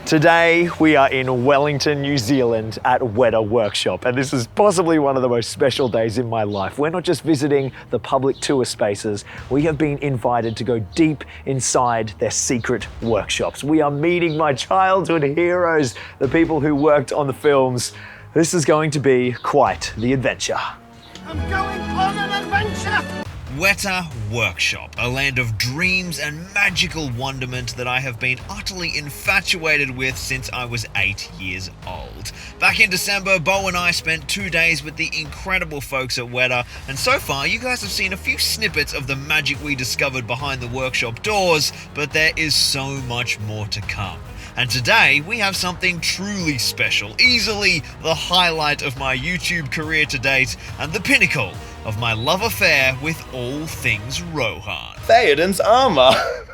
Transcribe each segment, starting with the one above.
Today we are in Wellington, New Zealand at WETA Workshop, and this is possibly one of the most special days in my life. We're not just visiting the public tour spaces, we have been invited to go deep inside their secret workshops. We are meeting my childhood heroes, the people who worked on the films. This is going to be quite the adventure. I'm going on an adventure! WETA Workshop, a land of dreams and magical wonderment that I have been utterly infatuated with since I was 8 years old. Back in December, Bo and I spent 2 days with the incredible folks at WETA, and so far you guys have seen a few snippets of the magic we discovered behind the workshop doors, but there is so much more to come. And today we have something truly special, easily the highlight of my YouTube career to date, and the pinnacle of my love affair with all things Rohan. Theoden's armour.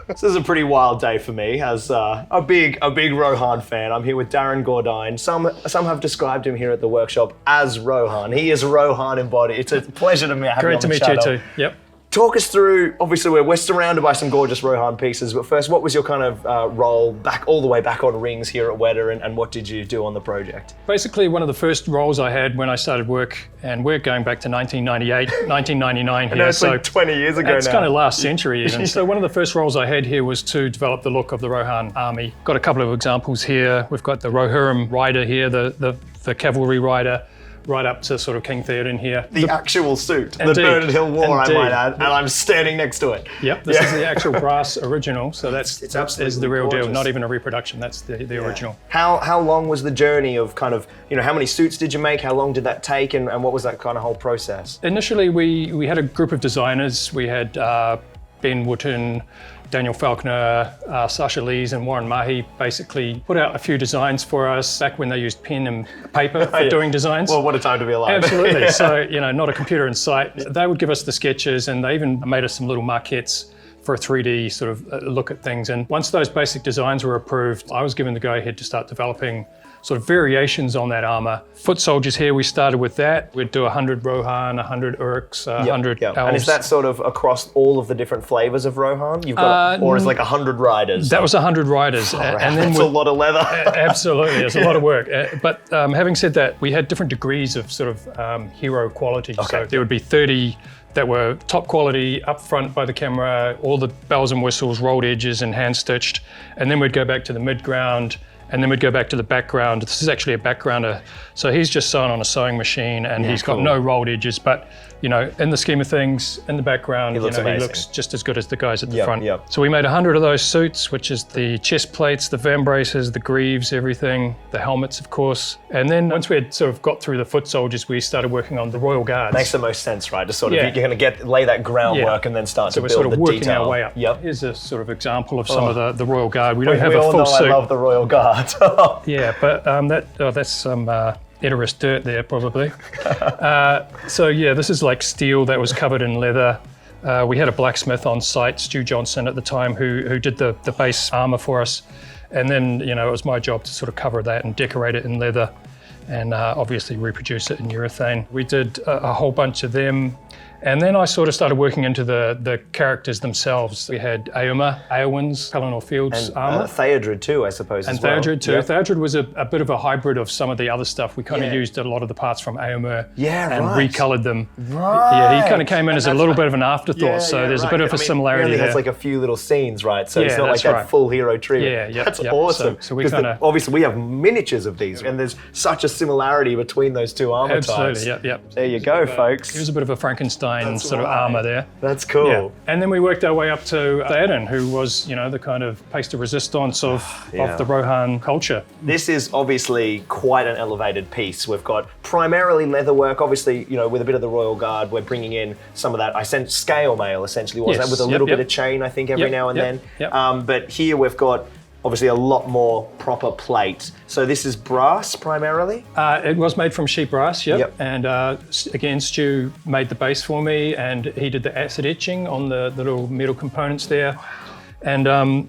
This is a pretty wild day for me as a big Rohan fan. I'm here with Darren Gordine. Some have described him here at the workshop as Rohan. He is Rohan embodied. It's a pleasure to have you on the channel. Great to meet you too. Yep. Talk us through, obviously we're surrounded by some gorgeous Rohan pieces, but first, what was your kind of role all the way back on Rings here at WETA, and what did you do on the project? Basically, one of the first roles I had when I started work, and we're going back to 1998, 1999 here. I know it's like 20 years ago now. It's kind of last century even. So one of the first roles I had here was to develop the look of the Rohan army. Got a couple of examples here. We've got the Rohirrim rider here, the cavalry rider, right up to sort of King Theoden here. The actual suit, Indeed. the Bernard Hill War, Indeed. I might add, and I'm standing next to it. Yep, this is the actual brass original, so It's absolutely the real gorgeous. deal, not even a reproduction, that's the original. How long was the journey of kind of, how many suits did you make, how long did that take, and what was that kind of whole process? Initially, we had a group of designers. We had Ben Wootton, Daniel Falconer, Sasha Lees and Warren Mahi basically put out a few designs for us back when they used pen and paper for doing designs. Well, what a time to be alive. Absolutely. So, not a computer in sight. They would give us the sketches, and they even made us some little maquettes for a 3D sort of look at things. And once those basic designs were approved, I was given the go-ahead to start developing sort of variations on that armor. Foot soldiers here, we started with that. We'd do 100 Rohan, 100 Orcs, 100 elves. And is that sort of across all of the different flavors of Rohan? You've got, or is like 100 riders? That was 100 riders. And then that's a lot of leather. Absolutely, it's a lot of work. But having said that, we had different degrees of sort of hero quality. Okay. So there would be 30 that were top quality, up front by the camera, all the bells and whistles, rolled edges and hand stitched. And then we'd go back to the mid-ground, and then we'd go back to the background. This is actually a backgrounder. So he's just sewn on a sewing machine, and he's got no rolled edges, but in the scheme of things, in the background, he looks just as good as the guys at the front. So we made 100 of those suits, which is the chest plates, the vambraces, the greaves, everything, the helmets, of course. And then once we had sort of got through the foot soldiers, we started working on the Royal Guards. Makes the most sense, right? Just sort of, you're going to lay that groundwork and then start to build the detail. So we're sort of working our way up. Yep. Here's a sort of example of some of the Royal Guard. We don't have a all full know suit. I love the Royal Guard. Yeah, but that's some Edoras dirt there, probably. So yeah, this is like steel that was covered in leather. We had a blacksmith on site, Stu Johnson at the time, who did the base armor for us. And then, it was my job to sort of cover that and decorate it in leather and obviously reproduce it in urethane. We did a whole bunch of them. And then I sort of started working into the characters themselves. We had Eowyn's, Pelennor Field's armor. Theodred too, I suppose, and as well. Theodred too. Yep. Theodred was a bit of a hybrid of some of the other stuff. We kind of used a lot of the parts from Eomer and recolored them. Right. Yeah, he kind of came in as a little bit of an afterthought, so there's a bit of a similarity there. He there. has like a few little scenes, right? So it's not like that full hero trio. Yeah, That's awesome. So we kind of... Obviously, we have miniatures of these, and there's such a similarity between those two armor types. Absolutely, yep. There you go, folks. He was a bit of a Frankenstein sort of armor there. That's cool. Yeah. And then we worked our way up to Theoden, who was, the kind of piece de resistance of the Rohan culture. This is obviously quite an elevated piece. We've got primarily leatherwork, obviously, with a bit of the Royal Guard. We're bringing in some of that, I sent scale mail essentially, was that with a little bit of chain, I think, every now and then. But here we've got obviously a lot more proper plate. So this is brass primarily? It was made from sheet brass, And again, Stu made the base for me, and he did the acid etching on the little metal components there. And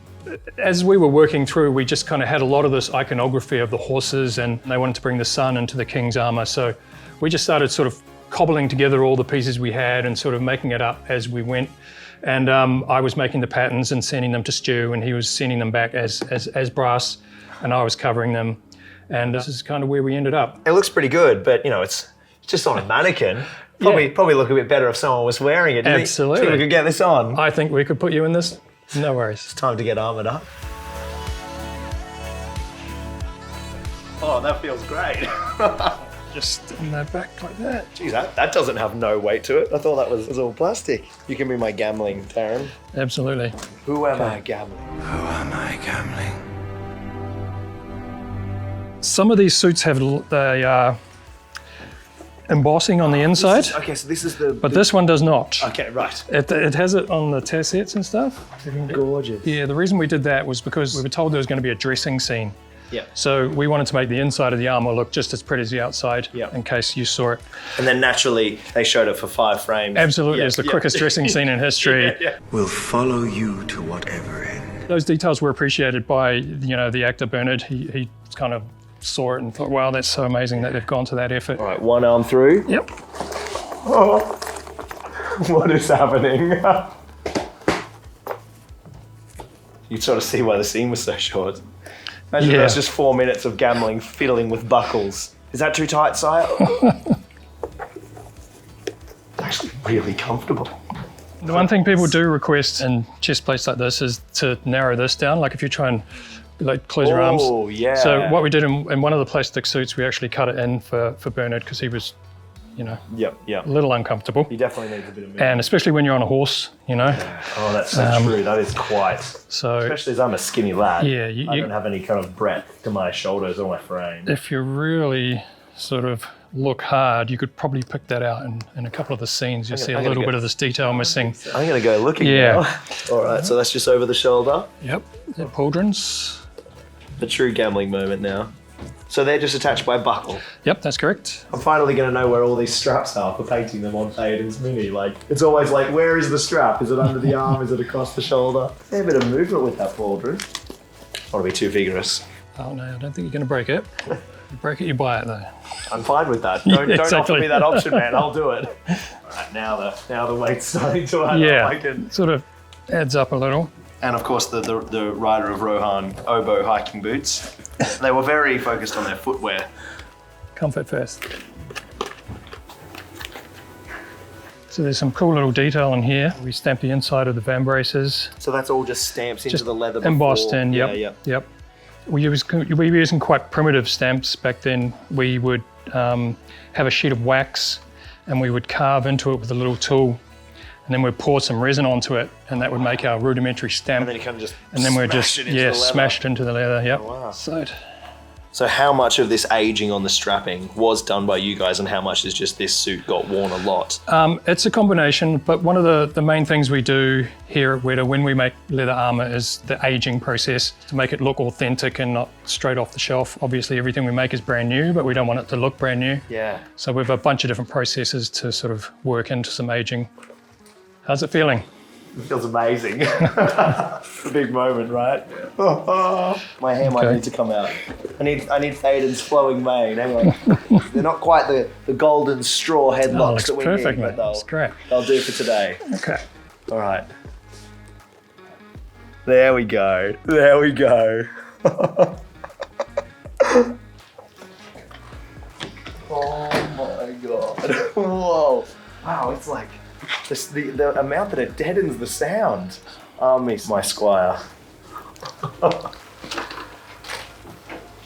as we were working through, we just kind of had a lot of this iconography of the horses, and they wanted to bring the sun into the king's armor. So we just started sort of cobbling together all the pieces we had and sort of making it up as we went. And I was making the patterns and sending them to Stu, and he was sending them back as brass. and I was covering them. And this is kind of where we ended up. It looks pretty good, but it's just on a mannequin. Probably look a bit better if someone was wearing it. Absolutely. Do you think we could get this on? I think we could put you in this. No worries. It's time to get armoured up. Oh, that feels great. Just in that back like that. Geez, that doesn't have no weight to it. I thought that was all plastic. You can be my gambling, Darren. Absolutely. Who am I gambling? Who am I gambling? Some of these suits have embossing on the inside, Okay, so this is the... but this one does not. Okay, right. It has it on the tassets and stuff. Gorgeous. Yeah, the reason we did that was because we were told there was going to be a dressing scene. Yeah. So we wanted to make the inside of the armor look just as pretty as the outside, Yeah. in case you saw it. And then naturally, they showed it for 5 frames. Absolutely, it's the quickest dressing scene in history. We'll follow you to whatever end. Those details were appreciated by the actor Bernard. He kind of saw it and thought, wow, that's so amazing that they've gone to that effort. All right, one arm through. Yep. Oh, what is happening? You sort of see why the scene was so short. Imagine that's just 4 minutes of gambling, fiddling with buckles. Is that too tight, sire? It's actually really comfortable. The one thing people do request in chest plates like this is to narrow this down. Like if you try and close your arms. Oh, yeah. So what we did in one of the plastic suits, we actually cut it in for Bernard because he was, Yep. a little uncomfortable. He definitely needs a bit of movement. And especially when you're on a horse, Oh, that's so true. That is quite. So Especially as I'm a skinny lad. Yeah, I don't have any kind of breadth to my shoulders or my frame. if you really sort of look hard, you could probably pick that out in a couple of the scenes. You'll see a little bit of this detail missing. I'm going to go looking now. All right, so that's just over the shoulder. Yep, the pauldrons. The true gambling moment now. So they're just attached by a buckle. Yep, that's correct. I'm finally going to know where all these straps are for painting them on Theoden's Mini. It's always like, where is the strap? Is it under the arm? Is it across the shoulder? There's a bit of movement with that pauldron. I want to be too vigorous. Oh no, I don't think you're going to break it. You break it, you buy it though. I'm fine with that. Don't offer exactly. me that option, man. I'll do it. All right, now the weight's starting to add up. Yeah, sort of adds up a little. And of course, the rider of Rohan oboe hiking boots. They were very focused on their footwear. Comfort first. So there's some cool little detail in here. We stamped the inside of the van braces. So that's all just stamps into the leather before. Embossed in, yep. Yeah. Yep. We were using quite primitive stamps back then. We would have a sheet of wax and we would carve into it with a little tool. And then we'd pour some resin onto it, and that would make our rudimentary stamp. And then you kind of just smash it into the leather. Yep. Oh, wow. So how much of this aging on the strapping was done by you guys, and how much is just this suit got worn a lot? it's a combination, but one of the main things we do here at WETA when we make leather armor is the aging process to make it look authentic and not straight off the shelf. Obviously, everything we make is brand new, but we don't want it to look brand new. Yeah. So we have a bunch of different processes to sort of work into some aging. How's it feeling? It feels amazing. It's a big moment, right? My hair might need to come out. I need Theoden's flowing mane. Hang on. They're not quite the golden straw headlocks that we perfect, need, mate. but That's great. they'll do for today. Okay. All right. There we go. There we go. Oh my God. Whoa. Wow, it's like the amount that it deadens the sound. Miss my squire.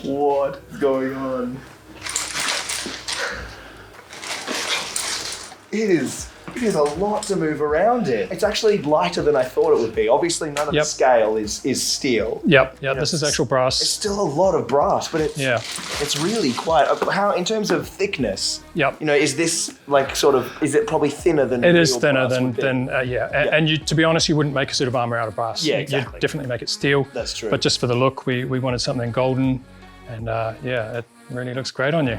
What is going on? It is a lot to move around it. It's actually lighter than I thought it would be. Obviously, none of the scale is steel. Yep. This is actual brass. It's still a lot of brass, but it's really quite. How in terms of thickness? Yep. Is this is it probably thinner than? It is thinner than And you, to be honest, you wouldn't make a suit of armor out of brass. Yeah, exactly. You'd definitely make it steel. That's true. But just for the look, we wanted something golden, and it really looks great on you.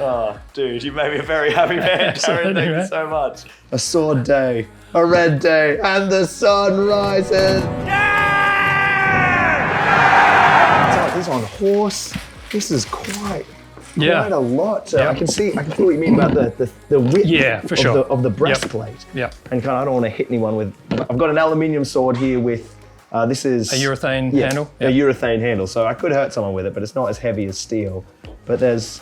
Oh, dude, you made me a very happy man, Darren. Thank you so much. A sword day, a red day, and the sun rises. Yeah! He's on horse. This is quite a lot. So I can see what you mean about the width of the breastplate. Yeah. And I don't want to hit anyone with. I've got an aluminium sword here with This is A urethane handle? A urethane handle. So I could hurt someone with it, but it's not as heavy as steel. But there is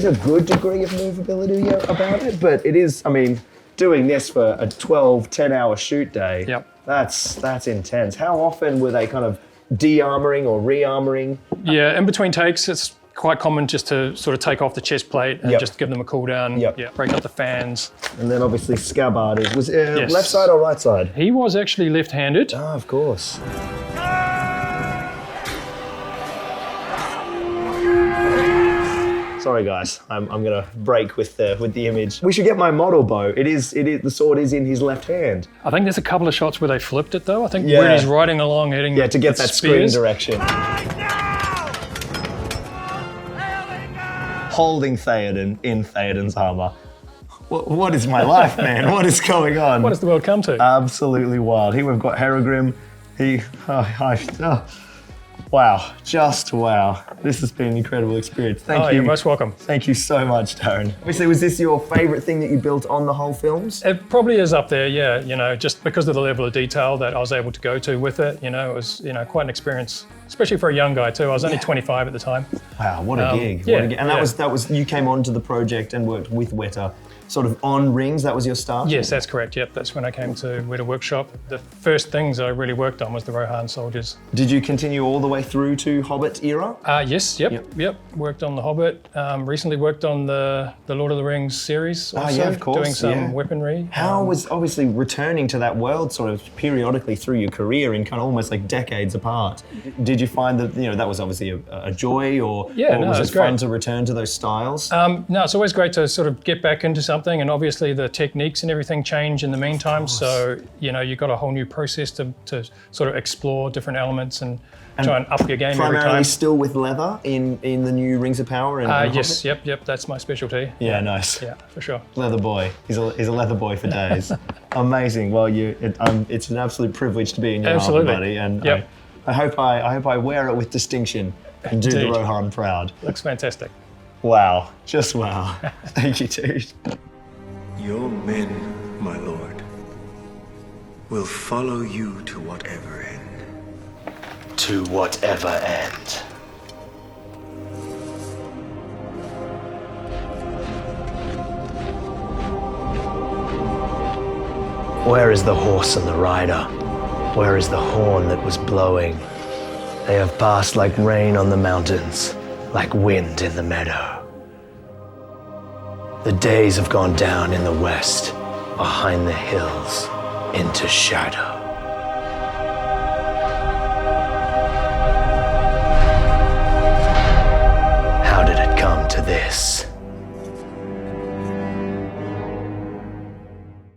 a good degree of movability about it. But it is, I mean, doing this for a 12, 10-hour shoot day, that's intense. How often were they kind of de-armoring or re-armoring? Yeah, in between takes, it's quite common just to sort of take off the chest plate and just give them a cool down. Break up the fans. And then obviously Scabbard was left side or right side? He was actually left-handed. Ah, of course. Sorry guys, I'm gonna break with the image. We should get my model bow. The sword is in his left hand. I think there's a couple of shots where they flipped it though. I think when he's riding along hitting to get that screen direction. Holding Theoden in Theoden's armor. What is my life, man? What is going on? What has the world come to? Absolutely wild. Here we've got Herogrim. Wow, just wow. This has been an incredible experience. Thank you. You're most welcome. Thank you so much, Darren. Obviously, was this your favorite thing that you built on the whole films? It probably is up there, yeah. You know, just because of the level of detail that I was able to go to with it, you know, it was, you know, quite an experience, especially for a young guy too. I was only 25 at the time. Wow, what a gig. Yeah, what a gig. And that was, you came onto the project and worked with WETA sort of on Rings, that was your start? Yes, that's correct, yep. That's when I came to WETA Workshop. The first things I really worked on was the Rohan soldiers. Did you continue all the way through to Hobbit era? Yes, yep. Worked on the Hobbit. Recently worked on the Lord of the Rings series also, yeah, of course, doing some weaponry. How was obviously returning to that world sort of periodically through your career in kind of almost like decades apart? Did you find that, you know, that was obviously a joy or was it fun to return to those styles? No, it's always great to sort of get back into something, and obviously the techniques and everything change in the meantime. So, you know, you've got a whole new process to sort of explore different elements and try and up your game every time. Primarily still with leather in the new Rings of Power? And yes, yep, that's my specialty. Yeah, nice. Yeah, for sure. Leather boy. He's a leather boy for days. Amazing. Well, it's an absolute privilege to be in your armor, buddy. And I hope I wear it with distinction and do the Rohan proud. Looks fantastic. Wow, just wow. Thank you, dude. Your men, my lord, will follow you to whatever end. To whatever end. Where is the horse and the rider? Where is the horn that was blowing? They have passed like rain on the mountains, like wind in the meadow. The days have gone down in the west, behind the hills, into shadow. How did it come to this?